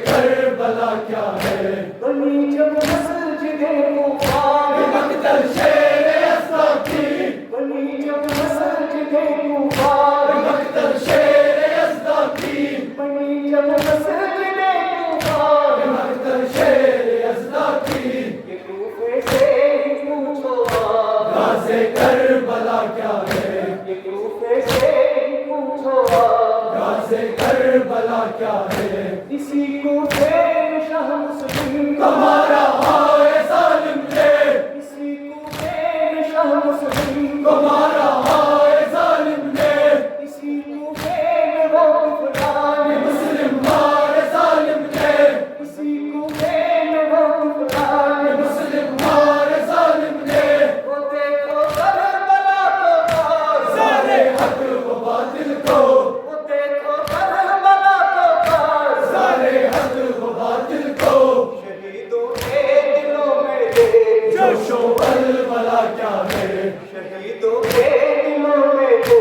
کربلا کیا ہے؟ بنی جب مسجد کوفہ مقتل شیر یزدہ کی، بنی جب مسجد کوفہ مقتل شیر یزدہ کی، بنی جب مسجد کوفہ مقتل شیر یزدہ کی، کہ کوفے سے پوچھو آپ راز کربلا کیا ہے؟ کہ کوفے سے پوچھو آپ راز کربلا کیا ہے؟ اسی کوفے میں شاہ مسلم تمہارا ہائے ظالم نے، اسی کوفے میں شاہ مسلم تمہارا ہائے ظالم نے، اسی کوفے میں وہ فلان مسلم ہائے ظالم نے، اسی کوفے میں وہ فلان مسلم ہائے ظالم نے، وہ دیکھو کربلا کو پاس سارے حق و باطل کو، وہ دیکھو کربلا کو پاس سارے حق و باطل کو، شہیدوں کے دلوں میں دے جوش و ولولہ کیا ہے؟ شہیدوں کے دلوں میں دے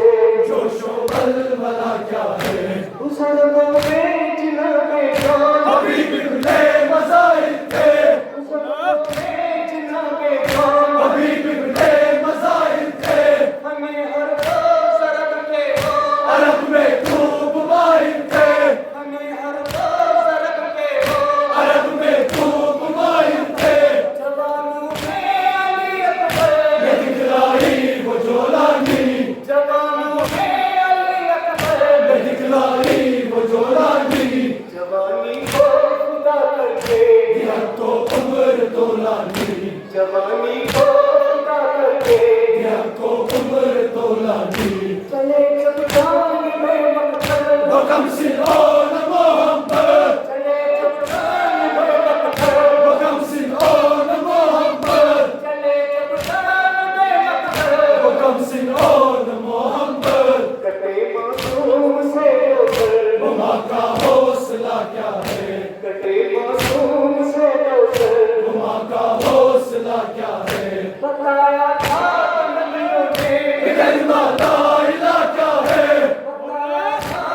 جوش و ولولہ کیا ہے؟ بزرگوں میں جنہوں میں جان ابھی بگڑے مذاہب تھے، بزرگوں میں جنہوں میں جان ابھی بگڑے مذاہب تھے، ہمیں ہر روز عرب کے ہو عرب میں خوب ماہر تھے، ہمیں ہر روز عرب کے ہو عرب میں خوب ماہر تھے، جوانوں میں علی اکبر یہ دکھلائی وہ جولانی، جوانوں میں علی اکبر یہ دکھلائی وہ جولانی، جوانی کو خدا کر کے دیا تو عمر دولانی، جوانی کو خدا کر کے دیا تو عمر دولانی، چلے جب جان میں مقتل وہ کم سنون محمد، چلے جب جان میں مقتل وہ کم سنون محمد، چلے جب جان میں مقتل وہ کم سنون محمد، کٹے معصوم سے اوپر وہ ماں کا حوصلہ کیا ہے؟ کٹے معصوم سے اوپر وہ ماں کا حوصلہ کیا ہے؟ بتایا تھا نبیوں کہ نے کلمہ لا الہ کیا ہے؟ بتایا تھا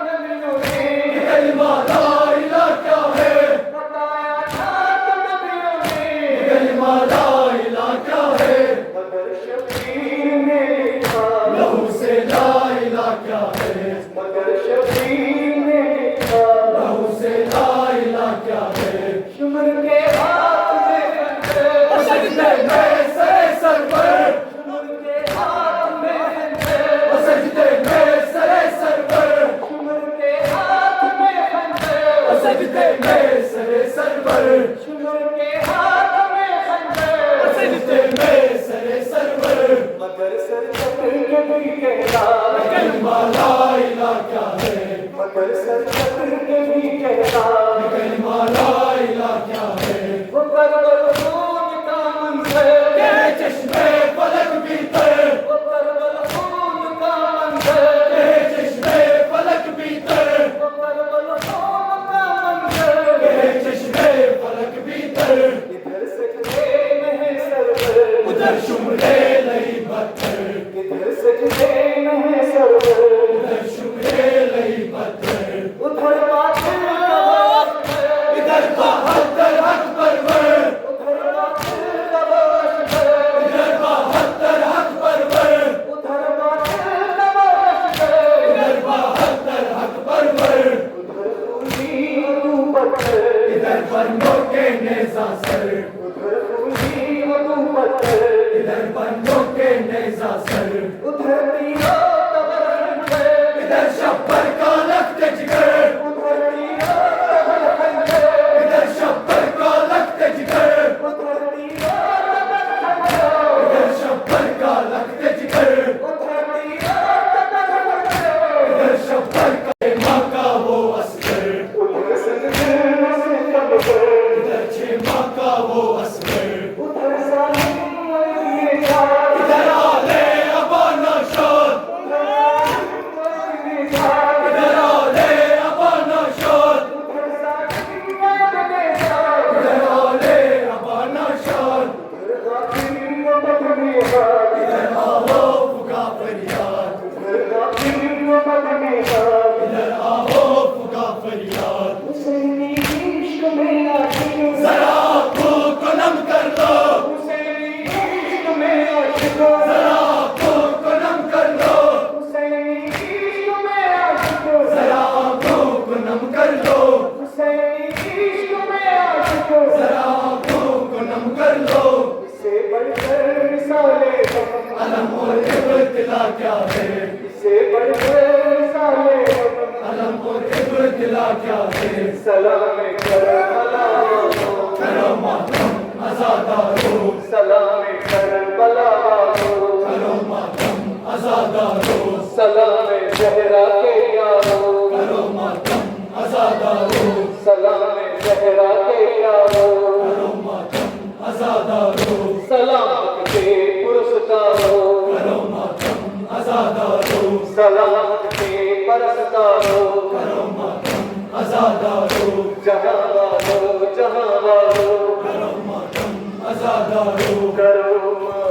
نبیوں نے کہ کلمہ لا الہ کیا ہے؟ بتایا تھا نبیوں نے کلمہ لا الہ کیا ہے؟ مگر شبیر نے لکھا لہو سے لا الہ کیا ہے؟ مگر شبیر نے لکھا لہو سے لا الہ کیا ہے؟ شمر کے ہاتھ میں خنجر سجدے میں سرے سر پر، شمر کے ہاتھ میں خنجر سجدے میں سرے سر پر، شمر کے ہاتھ میں خنجر سجدے میں سرے سر پر، شمر کے ہاتھ میں خنجر سجدے میں سرے سر پر، مگر سر چکر کے بھی کہنا کلمہ لا الہ کیا ہے؟ مگر سر چکر کے بھی کہنا کلمہ لا الہ کیا ہے؟ وہ کربل خون کا منظر تیرے چشمے فلک بھیتر، وہ کربل خون کا منظر تیرے چشمے فلک بھیتر، وہ کربل خون کا منظر تیرے چشمے فلک بھیتر، ادھر سجدے میں ہے سرور ادھر شمرے لئی پتھر، ادھر سجدے میں ہے سرور ادھر شمرے لئی پتھر، ادھر باطل کا وقت ادھر بہتر حق پرور، ادھر باطل کا وقت ادھر بہتر حق پرور، ادھر باطل کا وقت ادھر بہتر حق پرور، ادھر خونی اور پتھر ادھر بندوں کے نیزہ سر، ادھر خونی اور پتھر ادھر بندوں کے نیزہ سر، ادھر تیروں کا برہنجر ادھر شبر کا لخت جگر، ادھر تیروں کا برہنجر ادھر شبر کا لخت جگر، ادھر تیروں کا برہنجر ادھر شبر کا لخت جگر، ادھر تیروں کا برہنجر ادھر شبر کا ماں کا وہ اصغر، ادھر سجدے سے کمزور ادھر چھ ماں کا وہ اصغر، ادھر ظالم اور نثار ادھر آلے ابانا شاد، ادھر آلے ابانا شاد، ادھر آلے ابانا شاد، ادھر آہو پھگا فریاد، ادھر آہو پھگا فریاد، حسینی دلا کیا دے سلام کربلا والو کرو ماتم عزادارو سلام کربلا والو کرو ماتم عزادارو سلام زہرا کے یارو کرو ماتم عزادارو سلام زہرا کے یارو کرو ماتم عزادارو سلامت کے پرستارو کرو ماتم عزادارو سلامت کے پرستارو کرو ماتم عزادارو جہاں والو کرو ماتم عزادارو کرو